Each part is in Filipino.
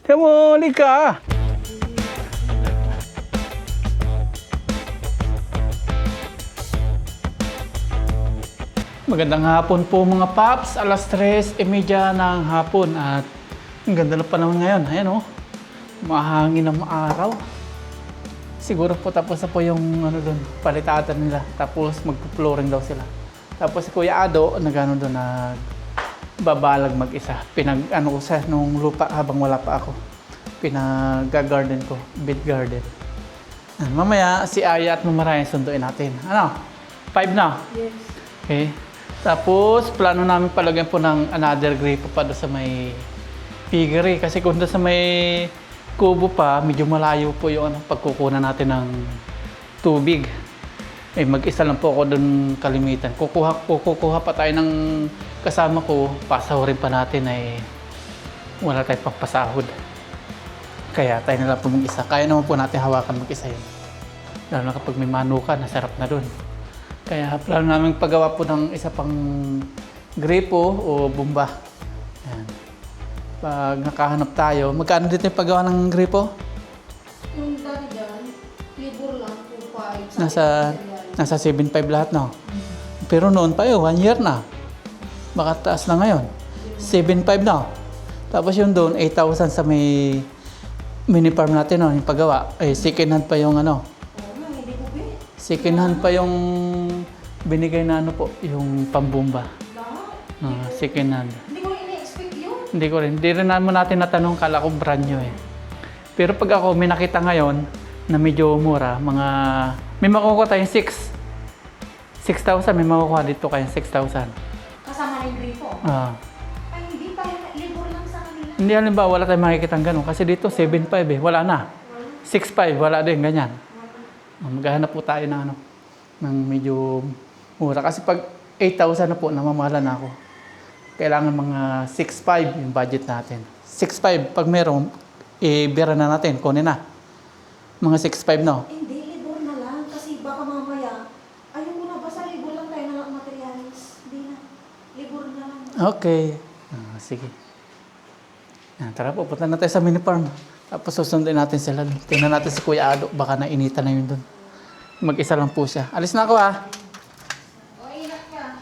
Huli ka! Magandang hapon po mga paps. Alas 3:30 ng hapon at ang ganda ng panahon ngayon. Ayan oh. Mahangin ng araw. Siguro po tapos na po yung doon, palitatan nila. Tapos magpo-flooring daw sila. Tapos si Kuya Ado nagano doon babalag mag-isa. Ko sa nung lupa habang wala pa ako. Pinag-garden ko, bed garden. Mamaya si Aya at Mamaraya sunduin natin. Ano? 5 na? Yes. Okay. Tapos, plano namin palagyan po ng another gripo pa doon sa may piggery. Kasi kung doon sa may kubo pa, medyo malayo po yung pagkukunan natin ng tubig. Mag-isa lang po ako doon kalimitan. Kukuha pa tayo ng kasama ko, pasahurin pa natin wala tayong pampasahod. Kaya tayo na lang po mag-isa. Kaya naman po natin hawakan mag-isa yun. Lalo na kapag may manuka, nasarap na doon. Kaya plano namin paggawa po ng isa pang gripo o bumba. Yan. Pag nakahanap tayo, magkano dito yung paggawa ng gripo? Yung dati dyan, libur lang, 2.5. Nasa 7.5 lahat, no? Pero noon pa yun, 1 year na. Baka taas na ngayon. 7.5 na. Tapos yung doon, 8,000 sa may mini farm natin, no? Yung paggawa. Second hand pa yung second hand pa yung binigay na yung pambumba. Second hand. Hindi ko ina-expect yun. Hindi ko rin. Hindi rin natin natanong, kala ko brand new Pero pag ako may nakita ngayon na medyo mura, may makukuha tayong 6,000 may makukuha dito kayong 6,000. Kasama na yung gripo. Ay, hindi pa. Libur lang sa kanila. Hindi halimbawa, wala tayong makikita gano'n. Kasi dito 7.5 wala na. 6.5 wala din, ganyan. Maghahanap po tayo ng ng medyo mura. Kasi pag 8,000 na po, namamahala na ako. Kailangan mga 6.5 yung budget natin. 6.5, pag meron, bira na natin, kunin na. Mga 6.5 no? Hindi, libur na lang. Kasi baka mamaya, ayaw mo na, basta libur lang tayo ng materials. Hindi na. Libur na lang. Okay. Sige. Tara po, punta na tayo sa mini farm. Tapos susundin natin sila. Tingnan natin si Kuya Ado. Baka nainitan na yun doon. Mag-isa lang po siya. Alis na ako O, ingat ka.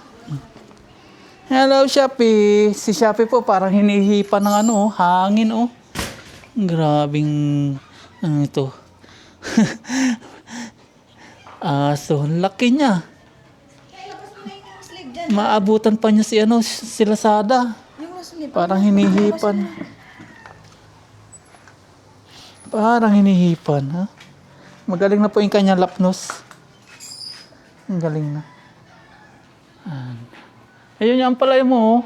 Hello, Shopee. Si Shopee po parang hinihipa ng hangin Grabing, ito. So, laki niya. Kaya labas mo na yung sleeve dyan. Maabutan pa niya si Lazada. Yung sleeve. Parang hinihipan. Parang hinihipan, ha? Magaling na po yung kanya lapnos. Ang galing na. Ayun yung ampalaya mo,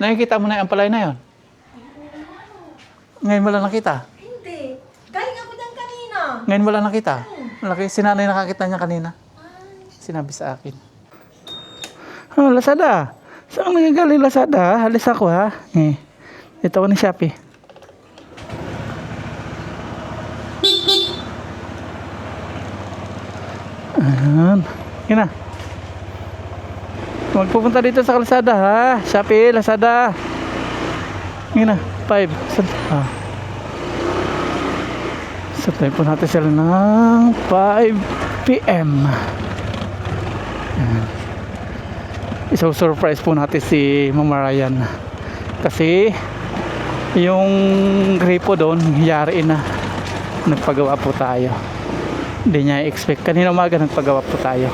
Nakikita mo na yung ampalaya na yun? Ngayon mo lang nakita? Hindi. Galing ako dyan kanina. Ngayon mo lang nakita? Malaki, si nanay nakakita niya kanina. Sinabi sa akin. Lazada. Saan nagagaling Lazada? Halis ako ha. Ito ko ni Shopee. Ayan. Yun na. Magpupunta dito sa kalsada ha. Shopee, Lazada. Yun na. 5. Santay po natin sila ng 5 PM. Ayan. Iso-surprise po natin si Mama Ryan. Kasi yung gripo doon, yariin na. Nagpagawa po tayo. Hindi niya i-expect. Kanina umaga nagpagawa po tayo.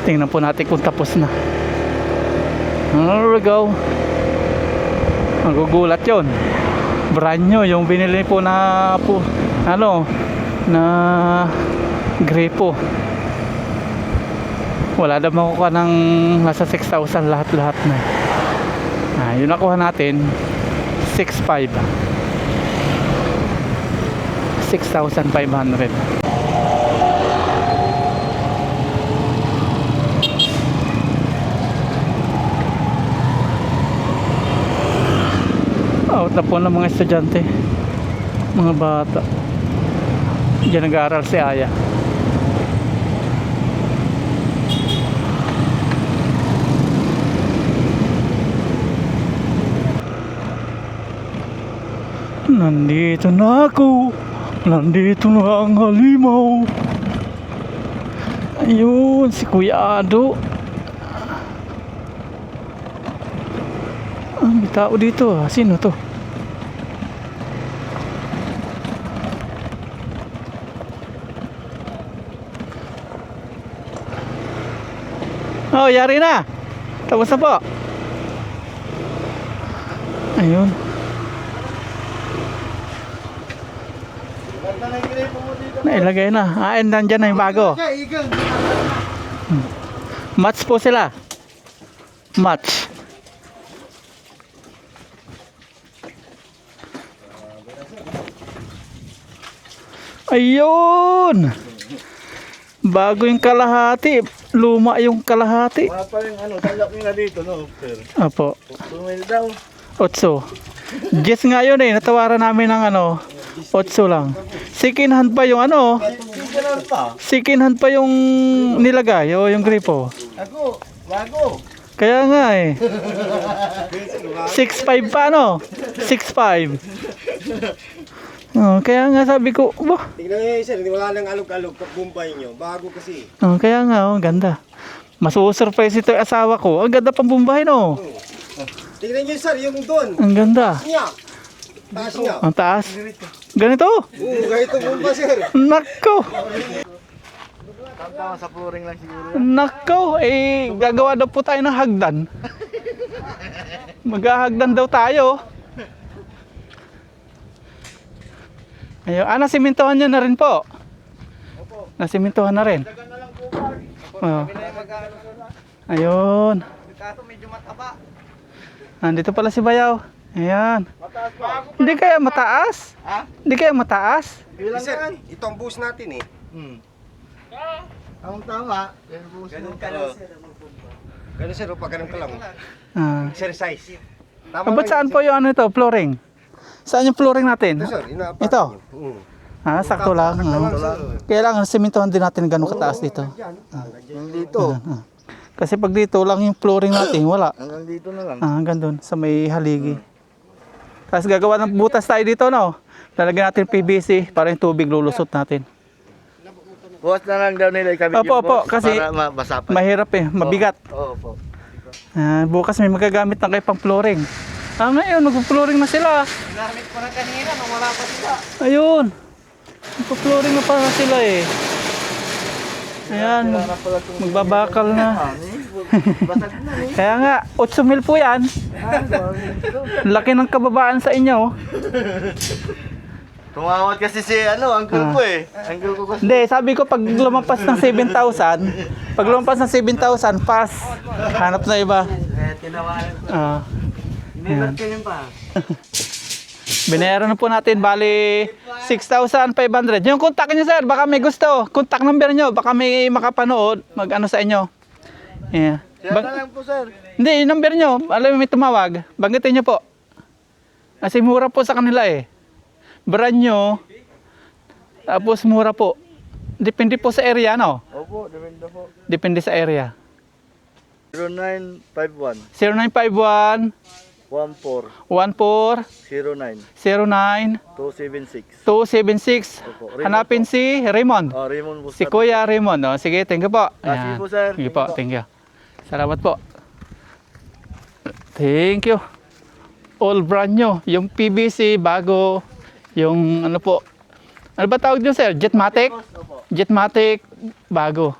Tingnan po natin kung tapos na. There we go. Magugulat yun. Brand new. Yung binili po na gripo. Wala daw makukuha ng nasa 6,000 lahat-lahat na. Yun nakuha natin 6,500. 6,500. Out na po ng mga estudyante, mga bata. Diyan nag-aaral si Aya. Nandito na ako. Nandito na ang halimaw. Ayun, si Kuya Ado. May tao dito ah. Sino to? Oh, yari na. Tapos na po. Ayun. Nailagay na. And nandyan na yung bago. Match po sila. Match. Ayun. Bago yung kalahati. Luma yung kalahati. Wala pa rin talak nila dito, no? Sir. Apo. Tumil daw. 8. Yes nga yun eh. Natawaran namin ng 8 lang. Second hand pa yung Ganun pa. second hand pa yung nilagay. O yung gripo. Ako, bago. Kaya nga eh. 6.5 pa 6.5. Oh, kaya nga sabi ko, bah. Tignan nyo sir, hindi wala nang alog-alog pag bumbay nyo. Bago kasi. Oh, kaya nga, ganda. Masusurprise ito yung asawa ko. Ang ganda pang bumbahin, Tignan nyo sir, yung doon. Ang ganda. Niya. Taas niya. Ang taas. Ganito. Oo, ganito bumba sir. Nako. Tama sa flooring lang siguro. Nako. Gagawa daw po tayo ng hagdan. Maghahagdan daw tayo. Ayun. Nasimintuhan nyo na rin po. Nasimintuhan na rin. Oh. Ayun. Kaso medyo mataba. Nandito pala si Bayaw. Ayan. Mataas pa. Hindi kaya mataas? Ha? Hindi kaya mataas? Bilang Sir, yan. ito ang boost natin eh. Ang tama. Ganun ka lang sir. Ganun sir, pag ganun ka lang. Exercise. Ba't saan po yung flooring? Saan yung flooring natin? Ito sir, inaapat. Ito? Sakto lang. sir. Kaya lang, simintuhan din natin ganun kataas dito. Yung dito. Kasi pag dito lang yung flooring natin, wala. Hanggang dito na lang. Hanggang doon, sa may haligi. Tapos gagawa ng butas tayo dito, no? Lalagyan natin PVC para yung tubig lulusot natin. Bukas na lang daw nila ikabit Opo, kasi para mabasa pa. mahirap mabigat. Oo po. Bukas may magagamit na kayo pang flooring. Ngayon, mag-flooring na sila. Ginamit ko na kanina nung wala pa sila. Ayun. Mag-flooring na pala sila eh. Ayan, magbabakal na. Basag na eh. Kaya nga, 8,000 po yan. Laki ng kababaan sa inyo. Tumawad kasi si uncle ko eh. Uncle ko kasi. Hindi, sabi ko pag lumampas ng 7,000, pag lumampas ng 7,000, pass. Hanap na iba. Kaya tinawaran ko. Nilat ko yun pa. Binayaran na po natin, bali 6,500. Yung contact nyo sir, baka may gusto. Contact number nyo, baka may makapanood, mag-ano sa inyo. Yeah. Kaya na lang po sir. Hindi, yung number nyo, alam mo may tumawag, banggitin nyo po. Kasi mura po sa kanila eh. Brand nyo, tapos mura po. Depende po sa area, no? Opo, depende po. Depende sa area. 0951 0951 14 14 09 09 276. 276. Opo, Hanapin si Raymond. Oh, Raymond po. Si Kuya Raymond. Oh. Sige, thank you po. Sige Ayan. po sir. Sige po, thank you. Salamat po. Thank you. All brand nyo. Yung PVC, bago. Yung ano po. Ano ba tawag nyo sir? Jetmatic? Opo. Jetmatic, bago.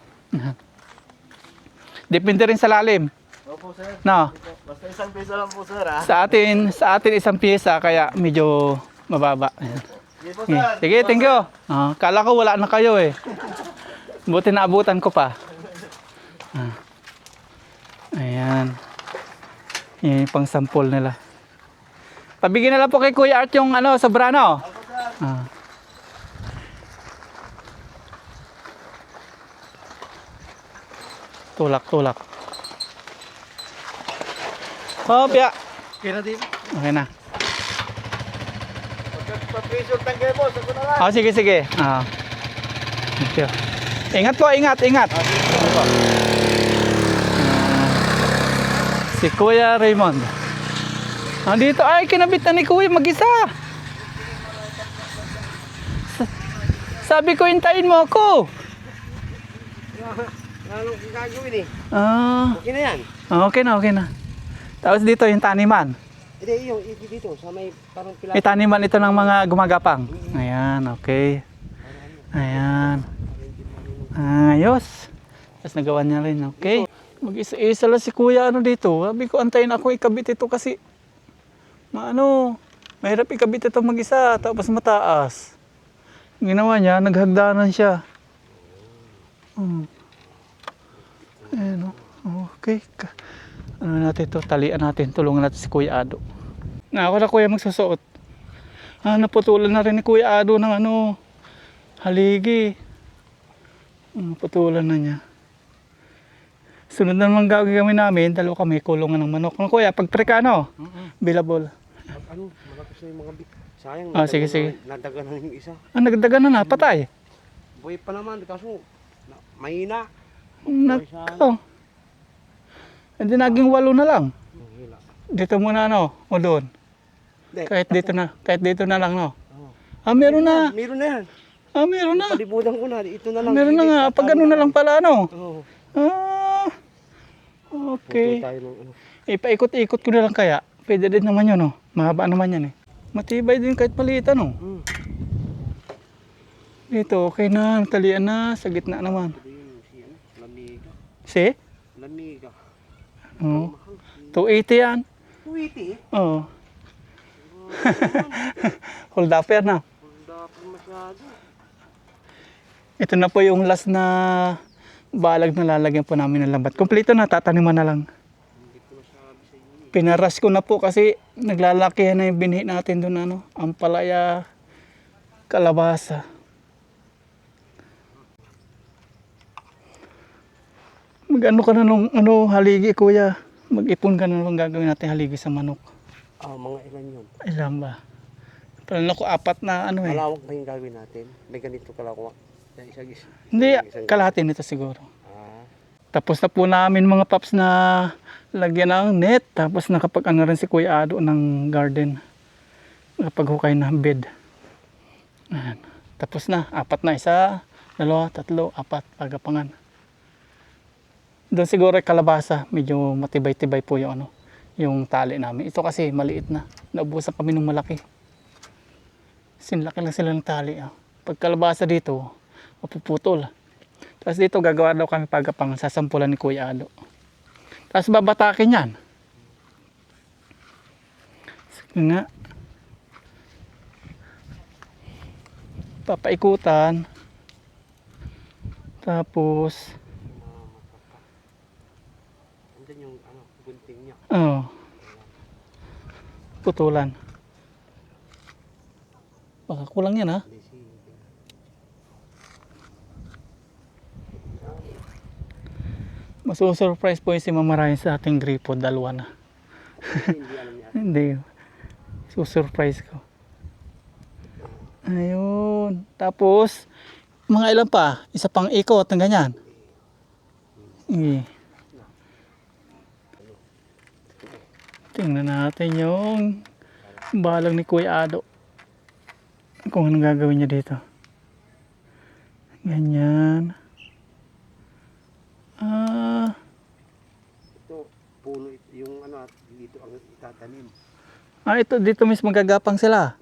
Depende rin sa lalim. Opo sir. No? Basta isang piso lang po sir ha. Sa atin isang pyesa, kaya medyo mababa. Sige po Sige, sir. sige, thank you. Kala ko wala na kayo eh. Buti naabutan ko pa. Ayan. Yan yung pang sample nila. Pabigyan na lang po kay Kuya Art yung sobrano. Tulak. Kopya. Okay na din. Okay na. Pag-pressure tank kayo boss. Ako na lang. Sige. Thank you. Ingat po, ingat. Si Kuya Raymond. Dito ay kinabit na ni Kuya mag-isa. Sabi ko, hintayin mo ako. Anong gagawin eh? Ah, Okay na yan. okay na, okay na. Tapos dito yung taniman. Hindi, yung dito, sa may parang pila. May taniman ito ng mga gumagapang. Ayan, okay. Ayan. Ayos. Tapos nagawa niya rin, okay. Mag-isa-isa lang si kuya ano dito. Sabi ko, antayin ako ikabit ito kasi mahirap ikabit ito mag-isa tapos mataas. Ginawa niya, naghagdanan siya. Ayan, okay. Ano natin ito, talian natin, tulungan natin si Kuya Ado. Ako na kuya magsusuot. Naputulan na rin ni Kuya Ado ng haligi. Putulan na niya. Sunod na naman gagawin namin, dalawa kami, kulungan ng manok. Ano kuya, pag prekano, bilabol. Malakas na yung mga sayang. Sige, sige. Nadaganan yung isa. Nagdagan na, patay. Buhay pa naman, kaso mahina. Nako. Hindi naging 8 na lang. Mahina. Dito muna o doon. Hindi, Kahit dito na lang Oo. Meron na. Meron na yan. Meron na. Palibutan ko na, ito na lang. Meron na nga, pag ano na lang pala Oo. Okay. Tayo ng Ipaikot-ikot ko na lang kaya. Pwede din naman yun Mahaba naman yan Matibay din kahit maliit Dito, okay na. Talian na. Sa gitna naman. Lamiga. See? Lamiga. 280 yan. 280? Oo. Hold up na. Dapat masyado. Ito na po yung last na balag na lalagyan po namin ng lambat. Kompleto na, tataniman na lang. Pinaras ko na po kasi naglalaki na yung binhi natin doon ampalaya, kalabasa. Mag-ano ka na nung haligi kuya. Mag-ipon ka na nung gagawin natin haligi sa manok. Mga ilan yun? Ilan ba? Pero ko 4 na Malawak ba yung gagawin natin? May ganito kalawak. Hindi, kalahati nito siguro. Ah. Tapos na po namin mga paps na lagyan ng net. Tapos nakapag rin si Kuya Ado ng garden. Nakapaghukay na bed. Ayan. Tapos na, 4 na. 1, 2, 3, 4 pagapangan. Doon siguro ay kalabasa. Medyo matibay-tibay po yung tali namin. Ito kasi maliit na. Naubusan kami ng malaki. Sinlaki lang sila ng tali. Pag kalabasa dito, mapuputol. Tapos dito gagawa daw kami pagkapangan, sasampulan ni Kuya Ado. Tapos babatakin yan. Sige nga. Papaikutan. Tapos Andyan yung gunting niya. putulan. Baka kulang yan Masusurprise po yung si Mama Ryan sa ating gripo, 2 na. Hindi alam niya. Hindi. Susurprise ko. Ayun. Tapos, mga ilan pa? Isa pang ikot ng ganyan. Tingnan natin yung balag ni Kuya Ado. Kung anong gagawin niya dito. Ganyan. Ito, puno yung dito ang itatanim. Ito dito mismo gagapang sila.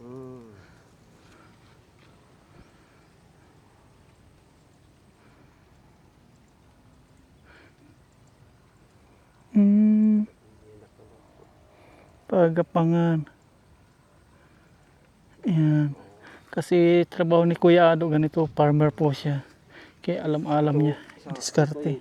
Pagapangan. Ayan. Kasi trabaho ni Kuya Ado ganito, farmer po siya. Kaya alam-alam niya. Diskarte.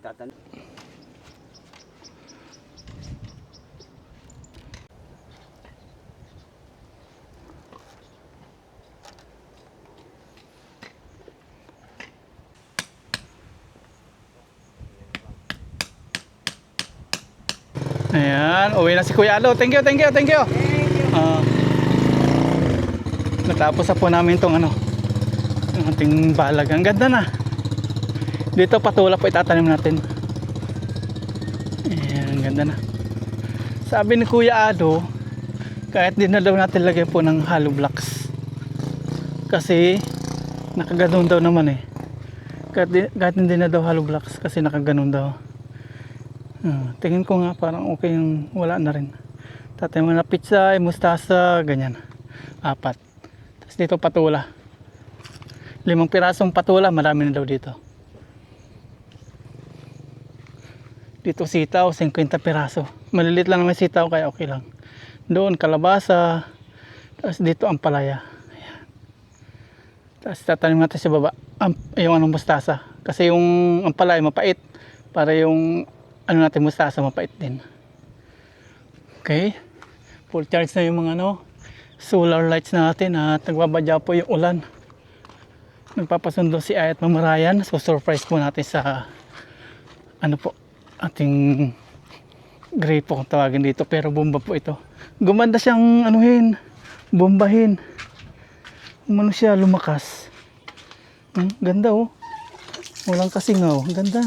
Ayan, uwi na si Kuya Ado. Thank you. Natapos na po namin itong ang ating balag. Ang ganda na. Dito patula po itatanim natin. Ayan, ang ganda na. Sabi ni Kuya Ado, kahit din na daw natin lagyan po ng hollow blocks. Kasi Nakaganon daw naman eh. Kahit hindi na daw hollow blocks kasi nakaganon daw. Tingin ko nga parang okay yung wala na rin. Tatay mo na pizza, mustasa, ganyan. 4. Tapos dito patula. 5 pirasong patula, marami na daw dito. Dito sitaw, 50 piraso. Malilit lang naman sitaw kaya okay lang. Doon kalabasa. Tapos dito ang palaya. Ayan. Tapos tatanim natin sa baba yung anong mustasa. Kasi yung ampalaya mapait. Para yung ano natin mustasa mapait din. Okay. Full charge na yung mga solar lights natin at nagbabadya po yung ulan. Nagpapasundo si Ayat Mamarayan. So surprise po natin sa ating grape kung tawagin dito. Pero bomba po ito. Gumanda siyang bombahin. Umano siya lumakas. Ganda oh. Walang kasingaw. Ganda.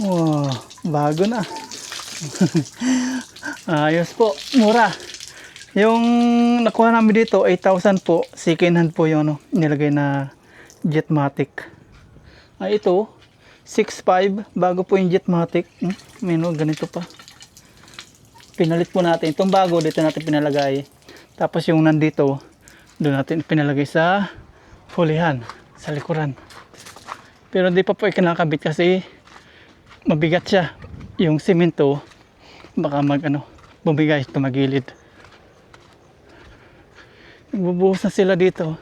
Wow, bago na. Ayos po, mura. Yung nakuha namin dito, 8,000 po. Second hand po yung nilagay na Jetmatic. Ito, 6,500. Bago po yung Jetmatic. Ganito pa. Pinalit po natin. Itong bago, dito natin pinalagay. Tapos yung nandito, doon natin pinalagay sa hulihan, sa likuran. Pero hindi pa po ikinakabit kasi mabigat siya. Yung simento, baka bumigay, tumagilid. Nagbubuhos na sila dito.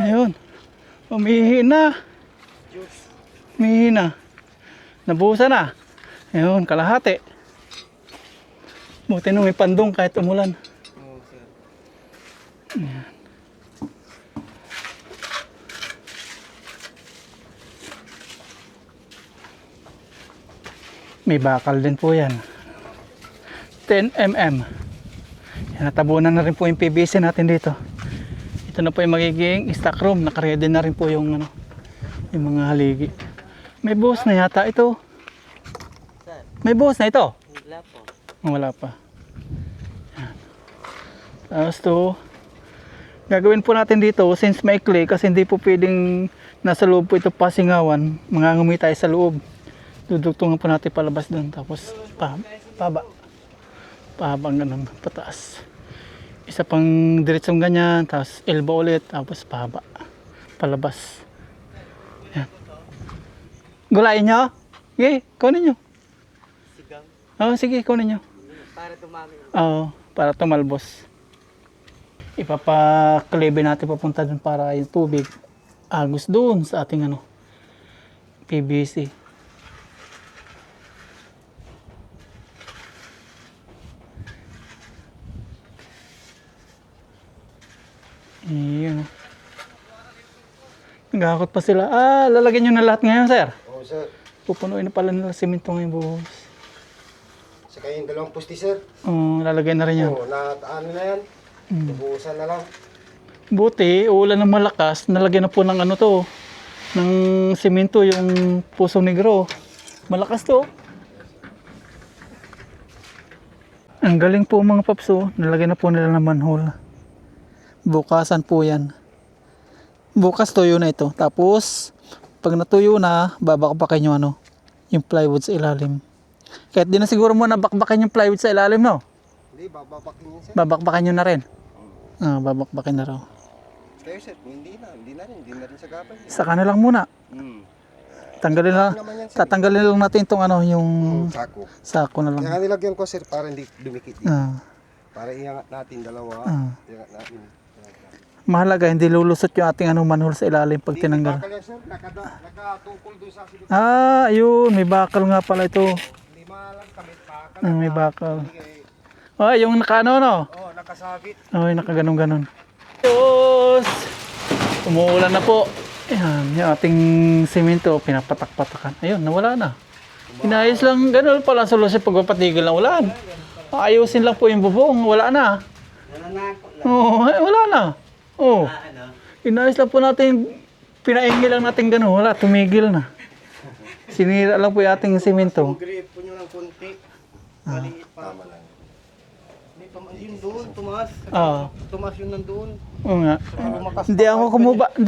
Ayun. Umihi na. Umihi na. Nabuhusan na. Ayun, kalahati. Buti nung may pandong kahit umulan. Ayan. May bakal din po yan. 10 mm. Yan, natabunan na rin po yung PVC natin dito. Ito na po yung magiging stock room. Nakaready na rin po yung mga haligi. May buhos na yata ito. May buhos na ito? Wala po. Wala pa. Yan. Tapos to, gagawin po natin dito since maikli kasi hindi po pwedeng nasa loob po ito pasingawan. Mangangumi tayo sa loob. Dudugtungan po natin palabas doon. Tapos pahaba. Pahabang ganun, pataas. Isa pang diretsong ganyan. Tapos elbow ulit. Tapos pahaba. Palabas. Yan. Gulayin nyo? Sige, kunin nyo. Sigang. Sige, kunin nyo. Para tumami. Para tumalbos. Ipapaklibe natin papunta doon para yung tubig agos doon sa ating PVC. Iyon. Nagakot pa sila. Lalagyan nyo na lahat ngayon, sir. Oo, sir. Pupunuin na pala nila simento ngayon buhos. Saka yung 2 pusti, sir. Lalagyan na rin yan. Oo, ano na yan. Bubuhusan na lang. Buti, ulan ng malakas, nalagyan na po ng ng simento yung Puso Negro. Malakas to. Ang galing po mga papso, nalagyan na po nila ng manhole. Bukasan po yan. Bukas tuyo na ito. Tapos, pag natuyo na, babakbakin yung yung plywood sa ilalim. Kahit di na siguro mo nabakbakin yung plywood sa ilalim, no? Hindi, bababakin yun, sir. Babakbakan nyo na rin. Babakbakin na raw. Kayo, sir, hindi na rin sa gabay. Saka na lang muna. Tatanggalin lang natin itong yung sako na lang. Kaya nilagyan ko, sir, para hindi dumikit dito. Para iangat natin dalawa. Iangat natin. Mahalaga, hindi lulusot yung ating manhole sa ilalim pag tinanggal. Bakal yan, sir. Nakatukol doon sa silip. Ayun, may bakal nga pala ito. 5 lang kamit bakal. May bakal. Yung no? Oo, nakasabit. Nakaganon-ganon. Diyos! Umuulan na po. Ayan, yung ating simento, pinapatak-patakan. Ayun, nawala na. Inayos lang, ganun pala solusyon pagpapatigil ng ulan. Ayusin lang po yung bubong, wala na. Wala na. Inayos lang po natin, pinaingil lang natin ganun, wala, tumigil na. Sinira lang po yung ating simento. Grip po nyo ng konti. Maliit pa. Tama lang. Yun doon, tumaas. Oo. Tumaas yun nandoon. Oo nga. Lumakas Hindi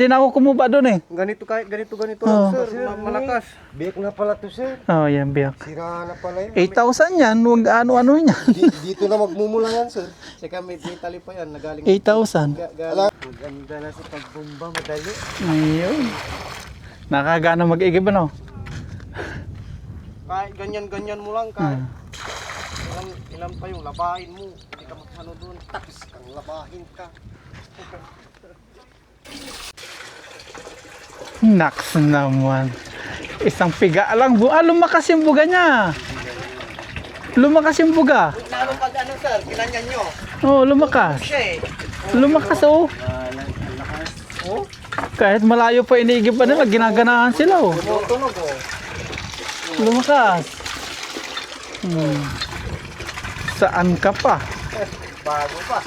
na ako kumuba doon eh. Ganito ganito Oo. sir, malakas. Biyak na pala to sir. Oo, yan biyak. Sira na pala yun. 8,000 yan, huwag ano-ano yan. Dito na magmumula yan sir. Saka may tali pa yan, nagaling. 8,000. Ala. Maganda na sa pagbomba, madali. Ayun. Nakagana mag-igib ano? Kahit ganyan-ganyan mo lang, kahit ilan pa yung labahin mo. Hindi ka magsano doon. Tapos kang labahin ka. Naks naman. Isang piga lang. Lumakas yung buga niya. Lumakas yung buga. Lalo pag ano sir, kinanyan nyo. Oh, lumakas. Siya eh. Lumakas oh. Oh, Kahit malayo pa iniigib pa nila, ginaganahan sila oh. tumutunog oh. Lumakas. Saan ka pa? Bago pa.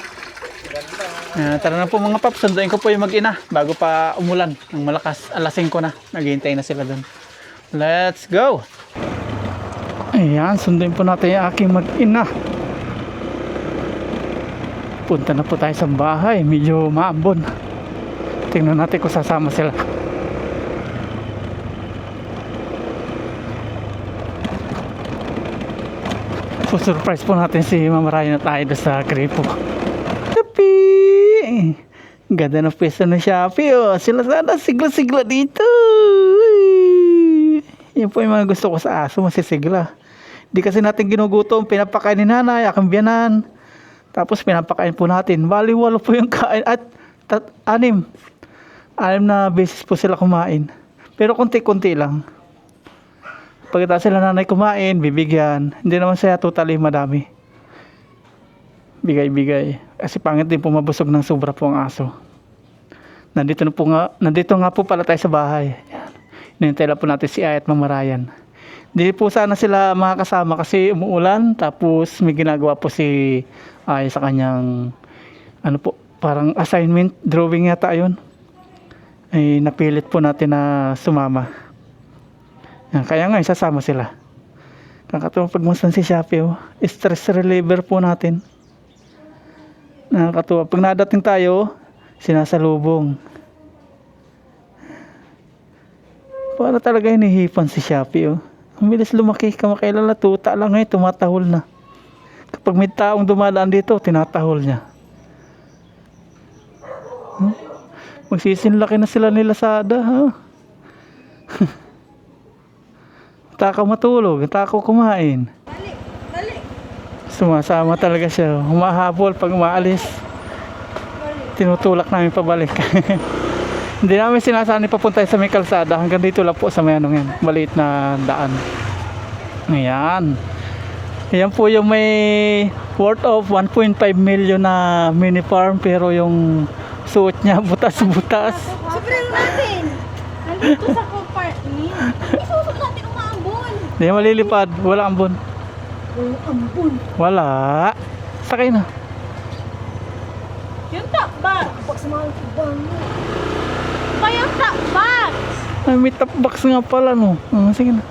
Tara na po mga paps, sunduin ko po yung mag-ina bago pa umulan ng malakas. Alas 5 na, naghihintay na sila doon. Let's go! Ayan, sunduin po natin yung aking mag-ina. Punta na po tayo sa bahay, medyo maambon. Tingnan natin kung sasama sila. Surprise po natin si Mama Ryan na tayo doon sa Gripo. Tapi! Ganda ng pwesto ng Shopee oh. Sila sana sigla-sigla dito. Yan po yung mga gusto ko sa aso, masisigla. Di kasi natin ginugutom, pinapakain ni nanay, akong biyanan. Tapos pinapakain po natin. Bali, 8 po yung kain. At 6. 6 na beses po sila kumain. Pero konti-konti lang. Pagkatapos sila nanay kumain, bibigyan. Hindi naman siya totally madami. Bigay-bigay. Kasi pangit din po mabusog ng sobra po ang aso. Nandito nga po pala tayo sa bahay. Yan. Hinintay lang po natin si Ay at Mama Ryan. Hindi po sana sila makakasama kasi umuulan. Tapos may ginagawa po si Ay sa kanyang ano po, parang assignment, drawing yata yun. Ay napilit po natin na sumama. Yan, kaya nga sasama sila. Nakakatuwa pagmasdan si Shopee oh. Stress reliever po natin. Nakakatuwa. Pag nadating tayo, sinasalubong. Para talaga hinihipan si Shopee oh. Ang bilis lumaki. Kamakailan na tuta lang ngayon, tumatahol na. Kapag may taong dumadaan dito, tinatahol niya. Magsisinlaki na sila ni Lazada ha. Takaw matulog, takaw kumain. Sumasama talaga siya. Humahabol pag umaalis. Tinutulak namin pabalik. Hindi namin sinasani papunta sa may kalsada. Hanggang dito lang po sa may anong yan. Maliit na daan. Ayan. Ayan po yung may worth of 1.5 million na mini farm. Pero yung suot niya butas-butas. Sobrang natin. Nandito sa compartment. Isusok natin umaambon. Hindi malilipad. Wala ambon. Ambon. Wala. Sakay na. Yung takbak. Pag sa mga ibang mo. Yung takbak. Ay, may top box nga pala no. Sige na.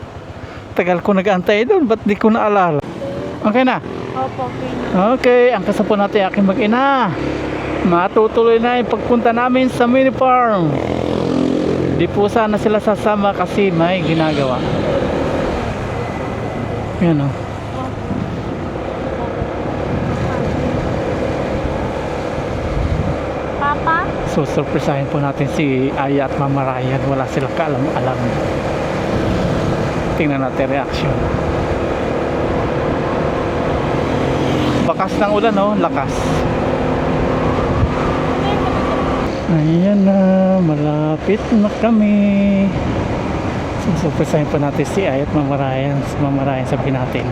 Tagal ko nag-antay doon. Ba't di ko naalala? Okay na? Opo, Okay. Ang kasapo natin aking mag-ina. Matutuloy na yung pagpunta namin sa mini farm. Di po sana sila sasama kasi may ginagawa. Yan o. Papa? So surprisahin po natin si Aya at Mama Ryan. Wala silang kaalam-alam. Tingnan natin reaction. Bakas ng ulan oh, lakas. Ayan na, malapit na kami. So surprisahin po natin si Aya at Mama Ryan. Si Mama Ryan sabihin natin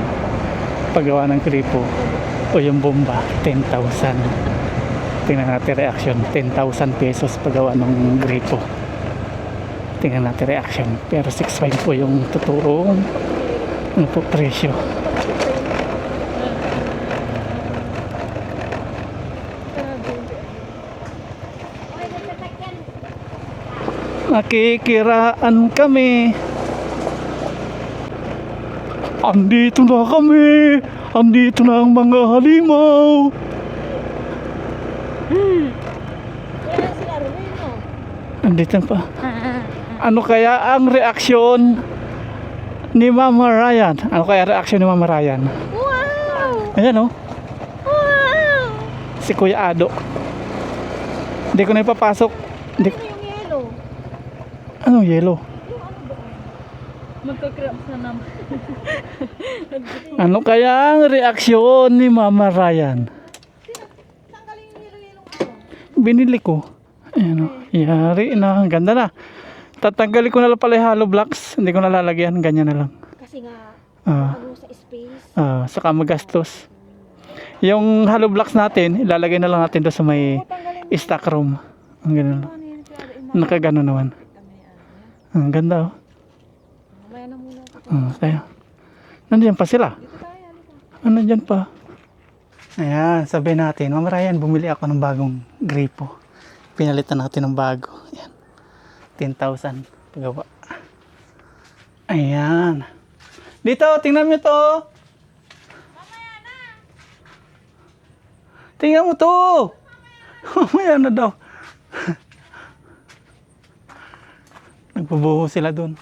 paggawa ng gripo o yung bomba 10,000. Tingnan natin reaction. 10,000 pesos paggawa ng gripo. Tingnan natin reaction. Pero 6,500 po yung tuturong ano po presyo. Nakikiraan kami. Andito na kami. Andito na ang mga halimaw. Kaya si Arwin, no? Andito pa. Ano kaya ang reaksyon ni Mama Ryan? Ano kaya reaksyon ni Mama Ryan? Wow! Ayan oh. Wow! Si Kuya Ado. Hindi ko na ipapasok. Hindi. Ano yung yellow? Anong yellow? Yung ano ba? Magka-cramps na naman. Ano kaya ang reaksyon ni Mama Ryan? Tanggalin yung yellow ano? Binili ko. Ayan oh. Yari na. Ang ganda na. Tatanggalin ko na lang pala yung hollow blocks. Hindi ko nalalagyan. Ganyan na lang. Kasi nga, Ah. ano sa space. Saka magastos. Yung hollow blocks natin, ilalagay na lang natin doon sa may Tanggalin stock room. Ang ganda lang. ano yan, kaya rin Nakagano naman. Ang ganda oh. mamaya na muna ako. Tayo. Nandiyan pa sila. Dito tayo, halika. Nandiyan pa. Ayan, sabi natin, Mama Ryan, bumili ako ng bagong gripo. Pinalitan natin ng bago. Ayan. 10,000. Pagawa. Ayan. Dito, tingnan mo to. Tingnan mo to. Mamaya na daw. Nagbubuho sila dun.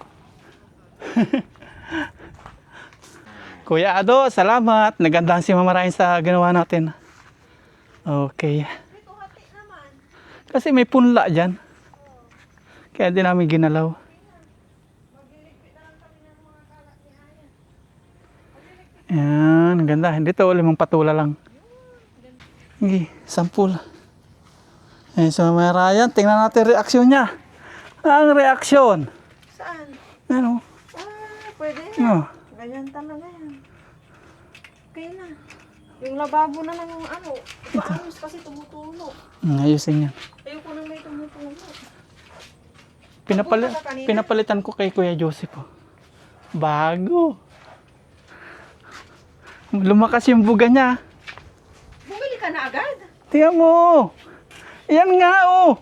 Kuya Ado, salamat. Nagandahan si Mama Ryan sa ginawa natin. Okay. Dito, hati naman. Kasi may punla dyan. Kaya di namin ginalaw. Ayan, ang ganda. Dito, 5 patula lang. Sige, 10. Ayan, so Mama Ryan, tingnan natin reaksyon niya. Ang reaksyon. Saan? Ano? Pwede na. Oh. Ganyan talaga yan. Okay na. Yung lababo na lang yung ano. Paayos kasi tumutulo. Ayusin yan. Ayoko nang may tumutulo. Pinapalitan ko kay Kuya Joseph. Oh. Bago. Lumakas yung buga niya. Bumili ka na agad? Tingnan mo. Yan nga oh.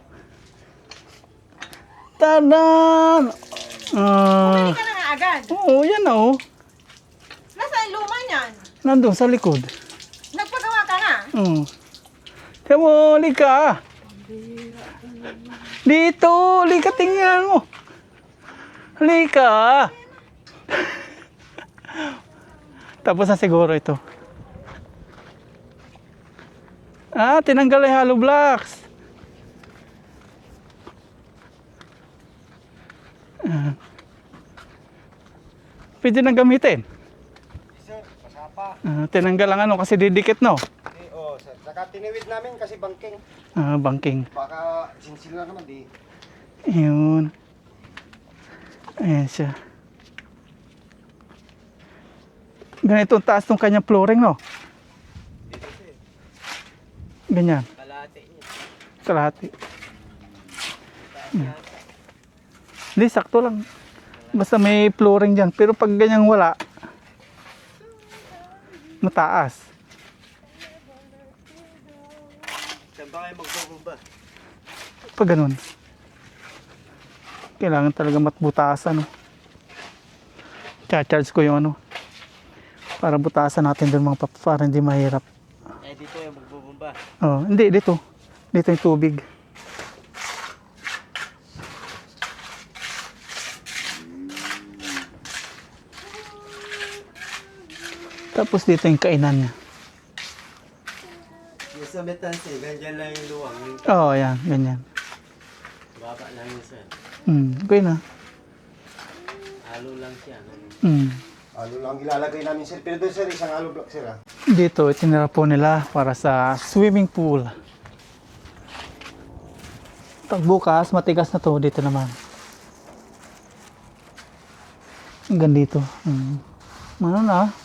Tadan. Bumili ka na nga agad? Oo, yan oh. Nasaan yung luma niyan? Nandun sa likod. Nagpagawa ka na? Tingnan mo, lika. Dito, lika, tingnan mo. Lika. Tapos na siguro ito. Tinanggal yung hollow blocks. Pwede nang gamitin. Sir, pasapa. Tinanggal ang ano kasi didikit no. Saka tiniwid namin kasi bangking. Banking. Baka sinsil na naman di. Yun. Ayan siya. Ganito ang taas ng kanyang flooring no. Ganyan. Kalate niya. Kalahati. Hindi, sakto lang. Basta may flooring dyan. Pero pag ganyang wala, mataas. Saan ba kayo magbubumba? Pag ganun. Kailangan talaga matbutasan. No? Charge ko yung ano. Para butasan natin doon mga para hindi mahirap. Dito yung magbubumba. Hindi, dito. Dito yung tubig. Tapos dito yung kainan niya. Yung sa metansi, ganyan lang yung luwang. Yan. Ganyan. Baba lang yun sir. Okay na. Halo lang siya. Alo lang ilalagay namin sir. Pero doon sir, isang alo block sir ah. Dito, itinira po nila para sa swimming pool. Pag bukas, matigas na to. Dito naman. Hanggang dito. Ano na?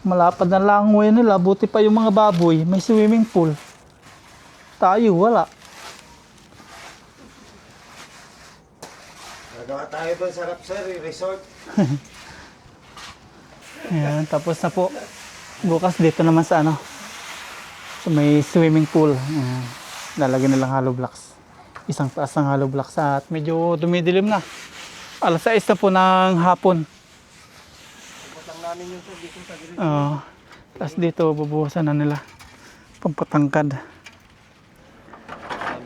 Malapad na langoy nila. Buti pa yung mga baboy. May swimming pool. Tayo, wala. Nagawa tayo doon sa Rapsar Resort. Ayan, tapos na po. Bukas dito naman sa ano. So may swimming pool. Ayan. Lalagyan nilang hollow blocks. Isang taas ng hollow blocks at medyo dumidilim na. 6:00 na po ng hapon. Putang namin yung sir dito sa grid. Tapos dito bubuhusan na nila. Pampatangkad.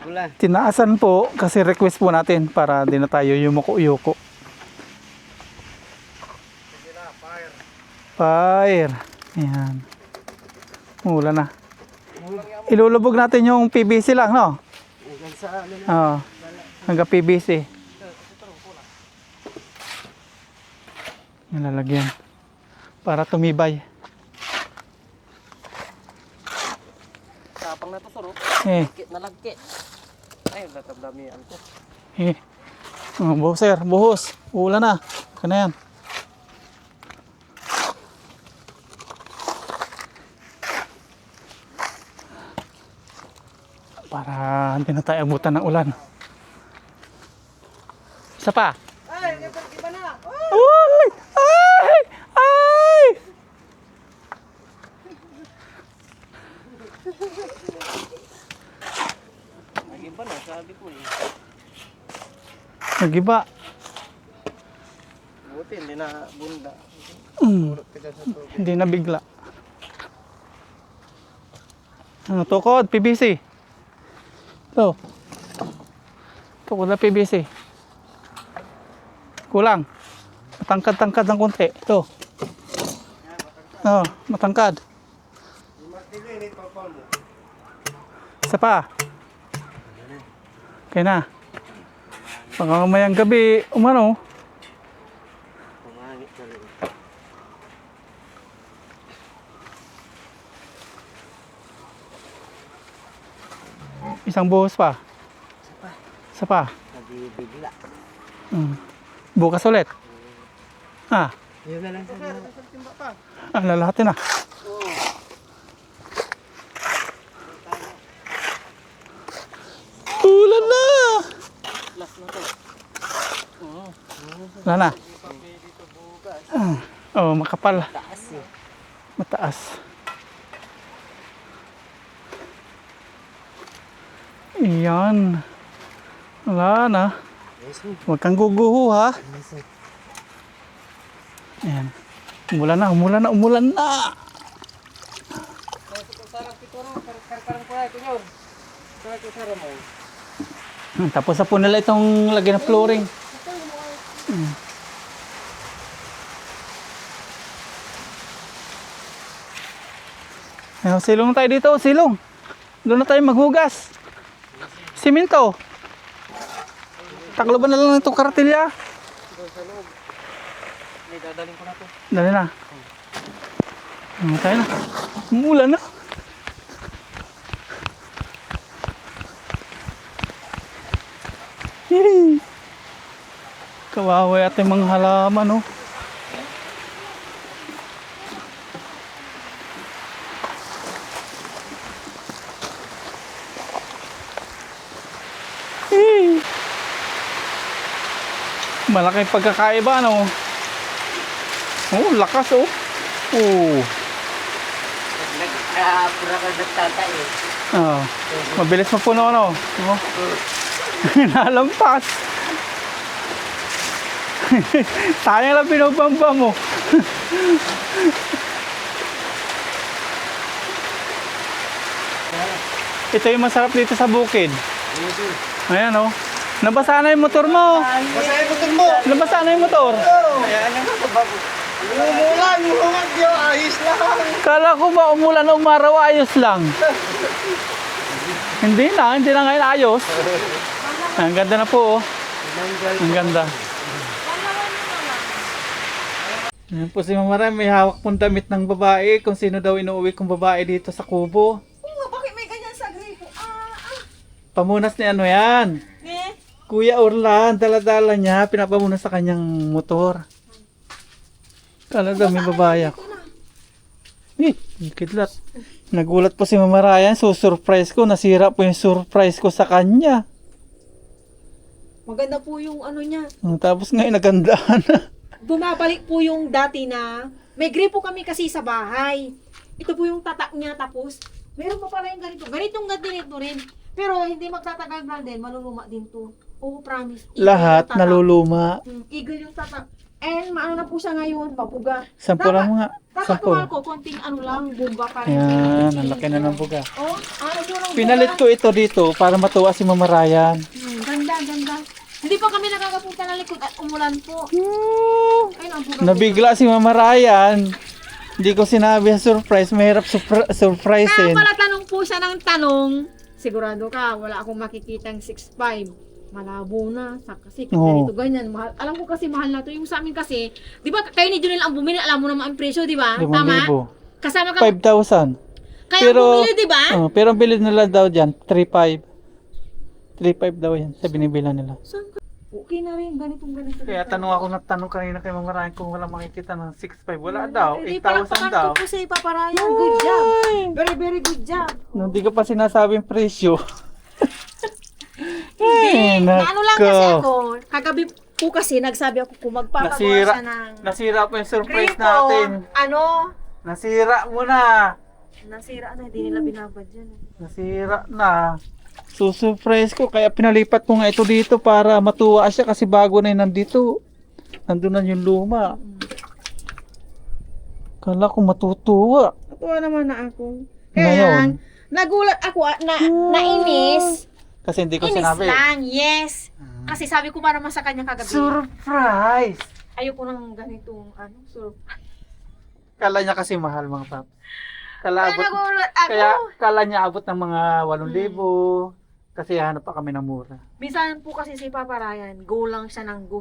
Wala. Tinaasan po kasi request po natin para di na tayo yumuko-yuko. Fire. Ayan. Mula na. Ilulubog natin yung PVC lang, no? Hanggang sa ano na. Oo. Hanggang PVC. Nilalagyan. Para tumibay. Tapang na to, sir. Eh. Na lagkit. Ay, natadamihan ko. Eh. Buhos, sir. Buhos. Ulan na. Kana yan. Para hindi na tayo abutan ng ulan. Isa pa. Ay, iba na. Ay! Ay! Ay! Nag-iba na, sabi ko eh. Nagiba. Buti, hindi na bunda. Hindi na bigla. Ano, tukod, PVC. Ito. Tukod na PVC. Kulang. Matangkad-tangkad ng konti. Ito. Matangkad. Isa pa. Okay na. Baka mamayang gabi, umano. Pumangit ka rin. Isang buhos pa. Isa pa. Nabibigla. Bukas ulit. Yun na lang sa Lalahatin na. Ulan na! last na to. Wala na. Makapal. Taas eh. Mataas. Iyan. Wala na. Huwag kang guguho ha. Ayan. Umulan na, umulan na, umulan na. Tapos na po nila itong lagyan ng flooring. Ayan, silong na tayo dito, silong. Doon na tayo maghugas. Simento. Takloban na lang itong kartilya. May dadaling ko na to. Dali na. Tayo na. Umulan na. Yee! Kawawa ating mga halaman, oh. Yee! Malaking pagkakaiba, no? Oh, lakas, oh. Oh. Pura ka nagtatay eh. Mabilis mapuno, ano? Oh. Nalampas. Sayang lang pinubamba mo. Ito yung masarap dito sa bukid. Ayan, oh. Nabasa na yung motor mo. Masaya mo mo! Nabasa na yung motor. Ayan ang bago. Umulan! Umulan! Diyo! Ayos lang! Kala ko ba umulan o umaraw, ayos lang. Hindi na ngayon ayos. Ang ganda na po, oh. Ang ganda. Ayan po si Mama Ram, may hawak pong damit ng babae. Kung sino daw inuuwi kong babae dito sa kubo. Oo, bakit may ganyan sa gripo? Pamunas ni ano yan? Kuya Orlan, dala-dala niya, pinapamunas sa kanyang motor. Kala daw may babae ako. Kidlat. Nagulat po si Mama Ryan, surprise ko, nasira po yung surprise ko sa kanya. Maganda po yung ano niya. Tapos ngayon nagandaan na. Bumabalik po yung dati na, may gripo kami kasi sa bahay. Ito po yung tatak niya, tapos, meron pa pala yung ganito. Ganitong ganito rin. Pero hindi magtatagal lang din, maluluma din to. Oo, promise. Eagle Lahat yung tatak. naluluma. Eagle yung tatak. And maano na po siya ngayon, mabuga. Sampulan mo nga. Dapat Sampul. ko, konting ano lang, bomba pa rin. Yan, ang laki na ng buga. Oh, ano po ng Pinalit ko ito dito para matuwa si Mama Ryan. Ganda, ganda. Hindi pa kami nakakapunta ng likod at umulan po. Ayun, ang buga. Nabigla si Mama Ryan. Hindi ko sinabi sa surprise. Mahirap surprise Kaya eh. pala tanong po siya ng tanong, sigurado ka, wala akong makikitang 6'5". Malabo na, kasi Oo. ganito ganyan. Mahal. Alam ko kasi mahal na to. Yung sa amin kasi, di ba kayo ni Junel ang bumili, alam mo naman ang presyo, di ba? 5,000. Tama? Kasama ka, 5,000. kaya bumili, di ba? Pero ang bilid nila daw dyan, 3,500. 3,500 daw yan sa binibilan nila. Saan ka? Okay na rin, ganito. Kaya tanong ako ng tanong kanina kay Mama Ryan kung wala makikita ng 6,500. Wala daw, Hindi, 8,000 daw. palakpakan ko po sa ipaparayan. Good job. Very, very good job. Nung di ko pa sinasabing presyo. Hindi, ano lang nako. kasi ako, kagabi po kasi nagsabi ako kung magpapagawa Nasira, siya ng nasira po yung surprise gripo, natin. ano, Nasira mo na. nasira na, hindi nila binabad yan. Nasira na. Susurprise ko, kaya pinalipat ko nga ito dito para matuwa siya kasi bago na yun nandito. Nandun na yung luma. Kala ko matutuwa. Natuwa naman na ako. Ngayon? Nagulat ako, nainis. Kasi hindi ko Inis sinabi. lang, yes. Kasi sabi ko para sa kanya kagabi. Surprise! Ayoko nang ganitong, surprise. Kala niya kasi mahal mga pap. Kaya nagulat ako. Kaya kala niya abot ng mga 8,000. Kasi hanap pa kami ng mura. Minsan po kasi si Papa Ryan, go lang siya ng go.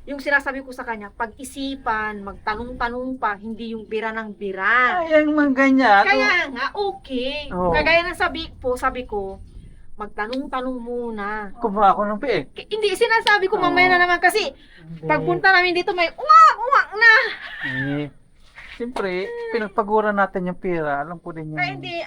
Yung sinasabi ko sa kanya, pag-isipan, magtanong-tanong pa, hindi yung bira ng bira. Ay, ang mga ganyan. Kaya nga, okay. Oo. Kagaya ng sabi ko, magtanong-tanong muna. Kumuha ako ng piik. Hindi, sinasabi ko mamaya na naman kasi Hindi. pagpunta namin dito may uwak na. Eh, siyempre, pinagpaguran natin yung pera. Alam ko din yung... Kaya hindi,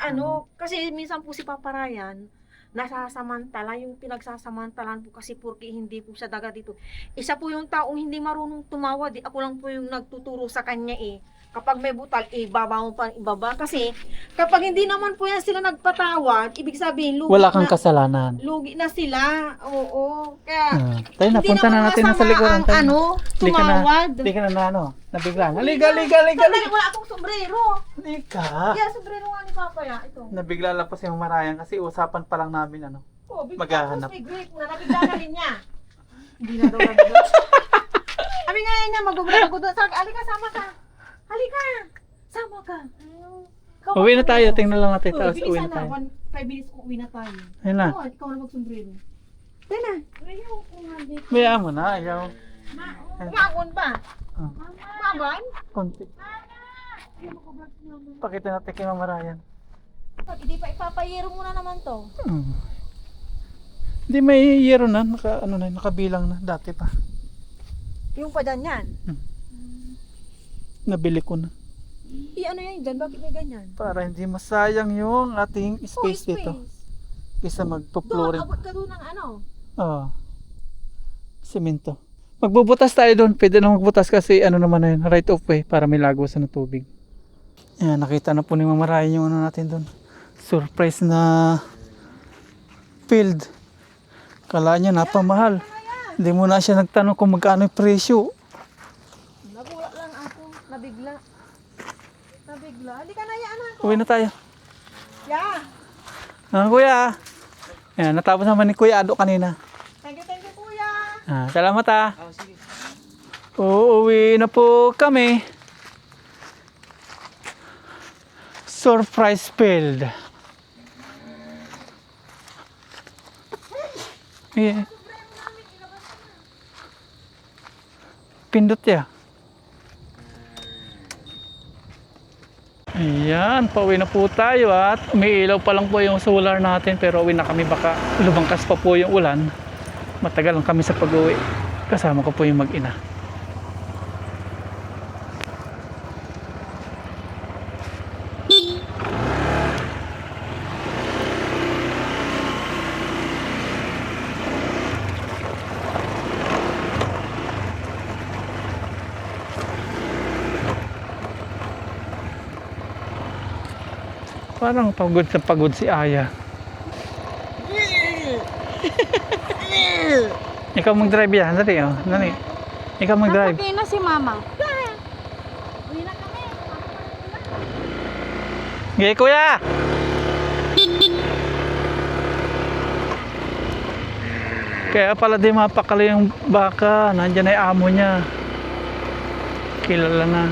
kasi minsan po si Papa Ryan, nasasamantala, yung pinagsasamantalan po kasi porque hindi po siya daga dito. Isa po yung taong hindi marunong tumawad, ako lang po yung nagtuturo sa kanya eh. Kapag may butal, ibaba mo pa, ibaba. Kasi kapag hindi naman po yan sila nagpatawad, ibig sabihin, Wala kang kasalanan. lugi na sila. Oo. Kaya, Tayo na, punta na natin sa likuran. ang tumawad. Hindi ka na nabigla. Liga. Sandali, wala akong sombrero. Liga. Yeah, sombrero nga ni Papa ya. Ito. Nabigla lang po si Mama Ryan kasi usapan pa lang namin Oh, bigla Maghahanap. May grape na. Nabigla na rin niya. Hindi na daw nabigla. Sabi nga niya, mag-ugrap ko doon. Sabi, halika, sama ka. Halika. Sama ka. Uwi na tayo, tingnan lang natin. Tapos Bilis uwi na na, tayo. 5 minutes ko uwi na tayo. Ayun na. Ikaw na mag-sombrero. Tayo na. Ayaw ko nga dito. Bayaan mo na, ayaw. Umagon ba? Ah, Umagon? konti. Pakita natin kay Mama Ryan. Hindi pa ipapayero muna naman to. Hindi, may yero na, nakabilang na, dati pa. Yung pa dyan yan. Nabili ko na. Ano yan dyan? Bakit may ganyan? Para hindi masayang yung ating space dito. Kisa Doon, magpo-flooring. abot ka doon ng Semento. Magbubutas tayo doon. Pwede na magbutas kasi naman na yun, right of way para may lagwasan ng tubig. Ayan, nakita na po ni Mama Ryan yung natin doon. Surprise na field. Kala niya napamahal. Hindi mo na siya nagtanong kung magkano yung presyo. Nagulat lang ako. Nabigla. Halika na yan ako. Uwi na tayo. Yeah. Kuya. Ayan, natapos naman ni Kuya Ado kanina. Thank you, kuya. Salamat sige. Uuwi na po kami. Surprise field. Yeah. Pindot ya. Ayan, pauwi na po tayo at umiilaw pa lang po yung solar natin pero uwi na kami, baka lumangkas pa po yung ulan. Matagal lang kami sa pag-uwi. Kasama ko po yung mag-ina. Parang pagod si Aya. Ikaw mag-drive yan. Dali, oh. Dali. Ikaw mag-drive. Nasakay na si mama. Okay, kuya! Kaya pala di mapakali yung baka. Nandyan ay amo niya. Kilala na.